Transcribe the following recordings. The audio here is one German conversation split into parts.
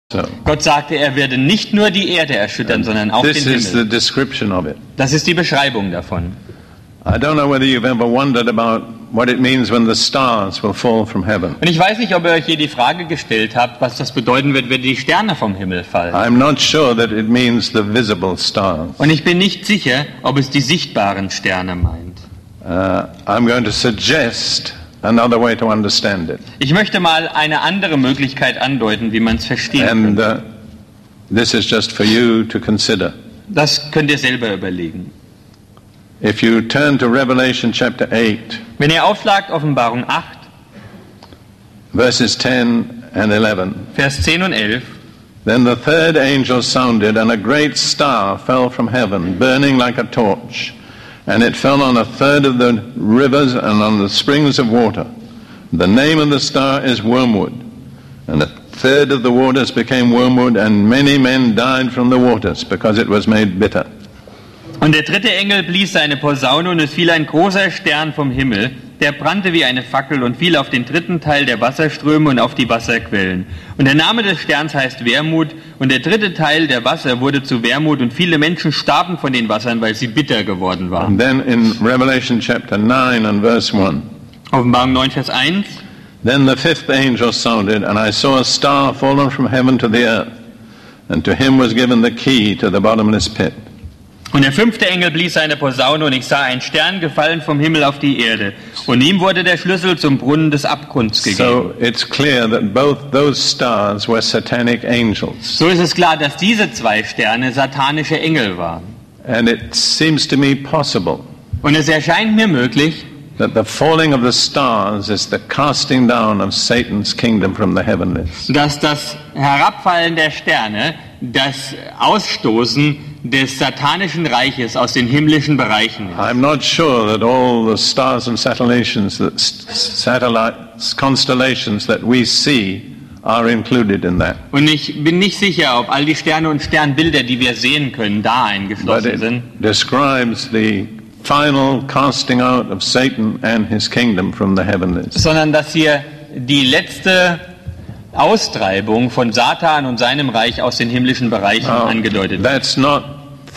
So. Gott sagte, er werde nicht nur die Erde erschüttern, sondern auch den This is the Himmel. description of it. Das ist die Beschreibung davon. I don't know whether you've ever wondered about what it means when the stars will fall from heaven. Und ich weiß nicht, ob ihr euch je die Frage gestellt habt, was das bedeuten wird, wenn die Sterne vom Himmel fallen. I'm not sure that it means the visible stars. Und ich bin nicht sicher, ob es die sichtbaren Sterne meint. I'm going to suggest another way to understand it. Ich möchte mal eine andere Möglichkeit andeuten, wie man es verstehen And kann. this is just for you to consider. Das könnt ihr selber überlegen. If you turn to Revelation chapter 8, Wenn ihr aufschlagt, Offenbarung 8, verses 10 and 11, Vers 10 und 11. then the third angel sounded, and a great star fell from heaven, burning like a torch. And it fell on a third of the rivers and on the springs of water. The name of the star is wormwood. And a third of the waters became wormwood, and many men died from the waters, because it was made bitter. Und der dritte Engel blies seine Posaune, und es fiel ein großer Stern vom Himmel, der brannte wie eine Fackel und fiel auf den dritten Teil der Wasserströme und auf die Wasserquellen. Und der Name des Sterns heißt Wermut, und der dritte Teil der Wasser wurde zu Wermut, und viele Menschen starben von den Wassern, weil sie bitter geworden waren. And then in Revelation chapter 9 and verse 1, Offenbarung 9, Vers 1. then the fifth angel sounded, and I saw a star fallen from heaven to the earth, and to him was given the key to the bottomless pit. Und der fünfte Engel blies seine Posaune, und ich sah einen Stern gefallen vom Himmel auf die Erde. Und ihm wurde der Schlüssel zum Brunnen des Abgrunds gegeben. So it's clear that both those stars were satanic angels. So ist es klar, dass diese zwei Sterne satanische Engel waren. And it seems to me possible Und es erscheint mir möglich, that the falling of the stars is the casting down of Satan's kingdom from the heavenlies. dass das Herabfallen der Sterne das Ausstoßen des satanischen Reiches aus den himmlischen Bereichen ist. I'm not sure that all the stars and constellations that we see are included in that. Und ich bin nicht sicher, ob all die Sterne und Sternbilder, die wir sehen können, da But eingeschlossen sind. it describes the final casting out of Satan and his kingdom from the heavenlies. Sondern dass hier die letzte Austreibung von Satan und seinem Reich aus den himmlischen Bereichen angedeutet wird. That's not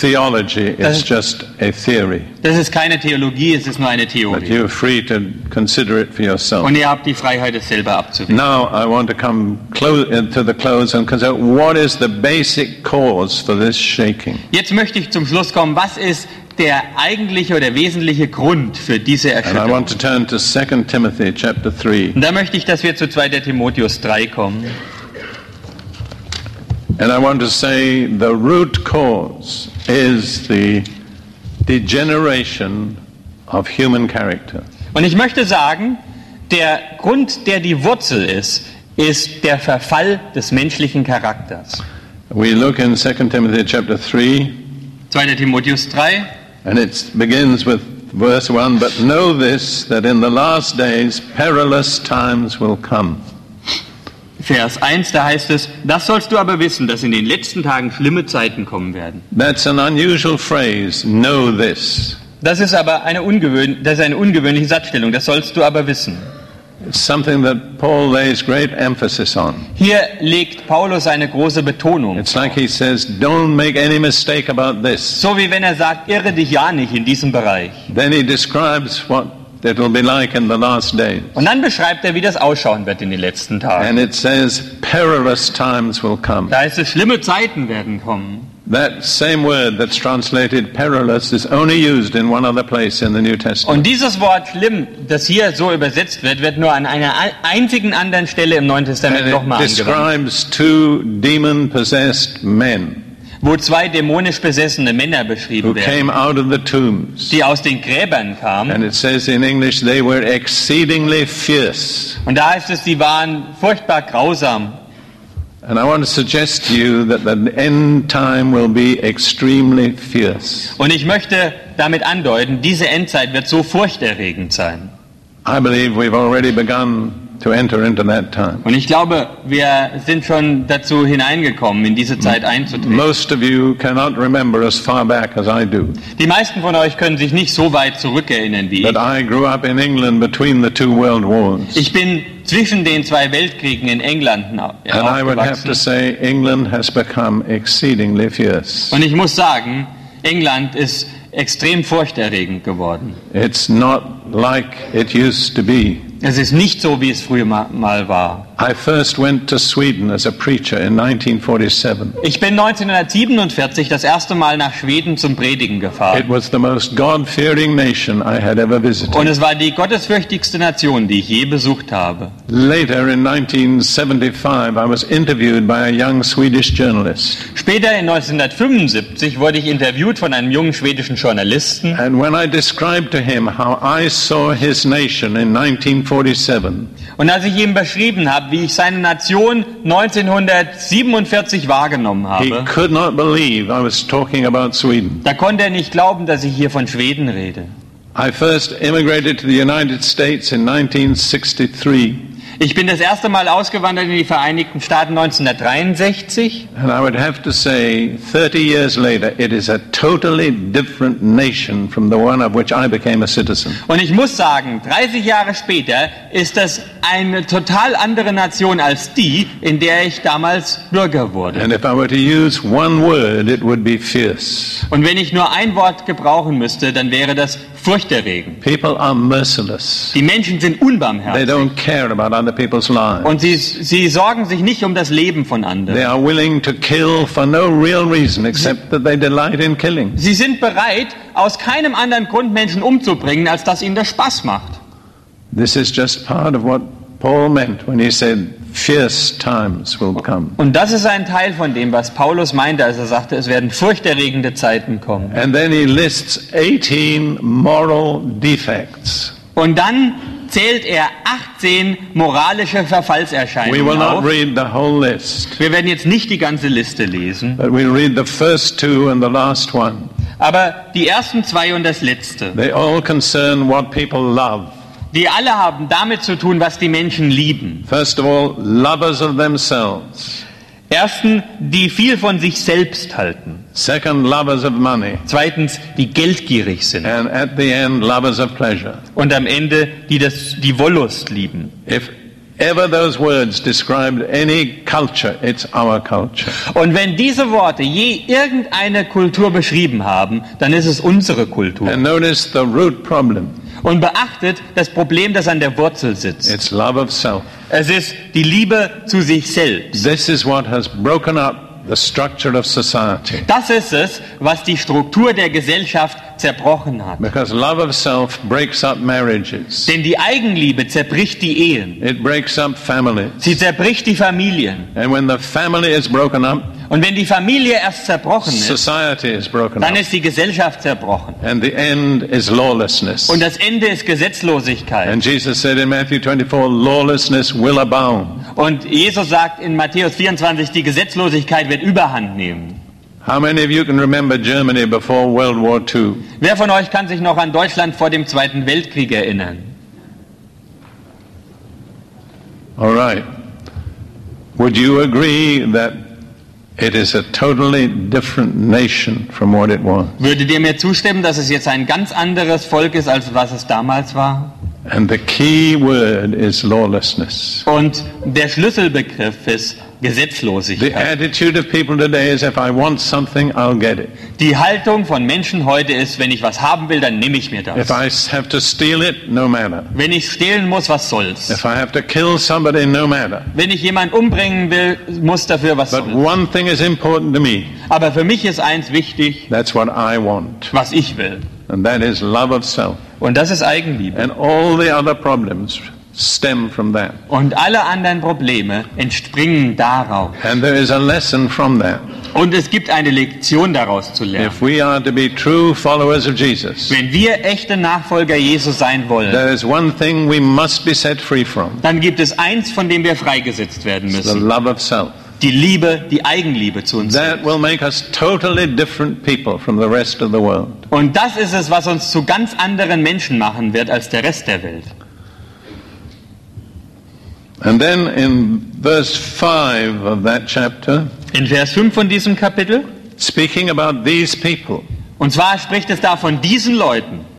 theology, it's just a theory. Das ist keine Theologie, es ist nur eine But Theorie. you're free to consider it for yourself. Und ihr habt die Freiheit, es selber abzuwägen. Now I want to come to the close and consider what is the basic cause for this shaking. Jetzt möchte ich zum Schluss kommen, was ist der eigentliche oder wesentliche Grund für diese And I Erschütterung? want to turn to 2 Timothy chapter 3. Und da möchte ich, dass wir zu 2. Timotheus 3 kommen. And I want to say the root cause is the degeneration of human character. Und ich möchte sagen, der Grund, der die Wurzel ist der Verfall des menschlichen Charakters. We look in 2 Timothy chapter 3, 2. Timotheus 3, and it begins with verse 1, but know this, that in the last days perilous times will come. Vers 1, da heißt es, das sollst du aber wissen, dass in den letzten Tagen schlimme Zeiten kommen werden. That's an unusual phrase, know this. Das ist aber eine ungewöhnliche Satzstellung, das sollst du aber wissen. It's something that Paul lays great emphasis on. Hier legt Paulus eine große Betonung. It's like he says, don't make any mistake about this. So wie wenn er sagt, irre dich ja nicht in diesem Bereich. Then he describes what it will be like in the last days. Und dann beschreibt er, wie das ausschauen wird in den letzten Tagen. And it says, perilous times will come. Da heißt es, schlimme Zeiten werden kommen. That same word that's translated perilous is only used in one other place in the New Testament. Und dieses Wort schlimm, das hier so übersetzt wird, wird nur an einer einzigen anderen Stelle im Neuen Testament And nochmal it angewandt, describes two demon-possessed men wo zwei dämonisch besessene Männer who beschrieben werden, came out of the tombs. die aus den Gräbern kamen. And it says in English, they were exceedingly fierce. Und da heißt es, sie waren furchtbar grausam. And I want to suggest to you that the end time will be extremely fierce. Und ich möchte damit andeuten, diese Endzeit wird so furchterregend sein. I believe we've already begun to enter into that time. Und ich glaube, wir sind schon dazu hineingekommen, in diese Zeit einzutreten. Most of you cannot remember as far back as I do. Die meisten von euch können sich nicht so weit zurückerinnern wie But ich. I grew up in England between the two world wars. Ich bin zwischen den zwei Weltkriegen in England And I would have to aufgewachsen. say England has become exceedingly fierce. Und ich muss sagen, England ist extrem furchterregend geworden. It's not like it used to be. Es ist nicht so, wie es früher mal war. I first went to Sweden as a preacher in 1947. Ich bin 1947 das erste Mal nach Schweden zum Predigen It gefahren. was the most God-fearing nation I had ever Und visited. es war die gottesfürchtigste Nation, die ich je besucht habe. Later in 1975, I was interviewed by a young Swedish journalist. Später in 1975 wurde ich interviewt von einem jungen schwedischen Journalisten. And when I described to him how I saw his nation in 1947, Und als ich ihm beschrieben habe, wie ich seine Nation 1947 wahrgenommen he habe, could not believe I was talking about Sweden. da konnte er nicht glauben, dass ich hier von Schweden rede. I first immigrated to the United States in 1963, Ich bin das erste Mal ausgewandert in die Vereinigten Staaten 1963. and I would have to say 30 years later, it is a totally different nation from the one of which I became a citizen. Und ich muss sagen, 30 Jahre später ist das eine total andere Nation als die, in der ich damals Bürger wurde. And if I were to use one word, it would be fierce. Und wenn ich nur ein Wort gebrauchen müsste, dann wäre das furchterregend. People are merciless. Die Menschen sind They unbarmherzig. don't care about other people's lives. Und sie sorgen sich nicht um das Leben von They anderen. are willing to kill for no real reason except that they delight in killing. Sie sind bereit, aus keinem anderen Grund Menschen umzubringen, als dass ihnen das Spaß macht. This is just part of what Paul meant when he said, fierce times will come. Und das ist ein Teil von dem, was Paulus meinte, als er sagte, es werden furchterregende Zeiten kommen. And then he lists 18 moral defects. Und dann zählt er 18 moralische We will Verfallserscheinungen not auf. read the whole list, Wir werden jetzt nicht die ganze Liste lesen, but we'll read the first two and the last one. aber die ersten zwei und das letzte, They all concern what people love. die alle haben damit zu tun, was die Menschen lieben. First of all, lovers of themselves. Erstens, die viel von sich selbst halten. Second, lovers of money. Zweitens, die geldgierig sind. And at the end, lovers of pleasure. Und am Ende, die Wollust lieben. If ever those words described any culture, it's our culture. Und wenn diese Worte je irgendeine Kultur beschrieben haben, dann ist es unsere Kultur. And notice the root problem. Und beachtet das Problem, das an der Wurzel sitzt. It's love of self. Es ist die Liebe zu sich selbst. This is what has broken up the structure of society. Das ist es, was die Struktur der Gesellschaft zerbrochen hat. Because love of self breaks up marriages. Denn die Eigenliebe zerbricht die Ehen. It breaks up families. Sie zerbricht die Familien. And when the family is broken up, Und wenn die Familie erst zerbrochen ist, society is broken dann up. ist die Gesellschaft zerbrochen. And the end is lawlessness. Und das Ende ist Gesetzlosigkeit. And Jesus said in Matthew 24, lawlessness will abound. Und Jesus sagt in Matthäus 24, die Gesetzlosigkeit wird Überhand nehmen. How many of you can remember Germany before World War II? Wer von euch kann sich noch an Deutschland vor dem Zweiten Weltkrieg erinnern? All right. Would you agree that it is a totally different nation from what it was? Würdet ihr mir zustimmen, dass es jetzt ein ganz anderes Volk ist, als was es damals war? And the key word is lawlessness. Und der Schlüsselbegriff ist The Gesetzlosigkeit. attitude of people today is if I want something, I'll get it. Die Haltung von Menschen heute ist, wenn ich was haben will, dann nehme ich mir If das. I have to steal it, no matter. Wenn ich stehlen muss, was soll's? If I have to kill somebody, no matter. Wenn ich jemanden umbringen will, muss dafür was But soll's. one thing is important to me. Aber für mich ist eins wichtig, That's what I want. was ich will. And that is love of self. Und das ist Eigenliebe. And all the other problems stem from that. Und alle anderen Probleme entspringen daraus. And there is a lesson from that. Und es gibt eine Lektion daraus zu lernen. If we are to be true followers of Jesus, Wenn wir echte Nachfolger Jesus sein wollen, there is one thing we must be set free from. dann gibt es eins, von dem wir freigesetzt werden The müssen. love of self. Die Liebe, die Eigenliebe zu uns. That will make us totally different people from the rest of the world. Und das ist es, was uns zu ganz anderen Menschen machen wird als der Rest der Welt. And then in verse 5 of that chapter, In Vers 5 von diesem Kapitel, speaking about these people, und zwar spricht es da von diesen Leuten.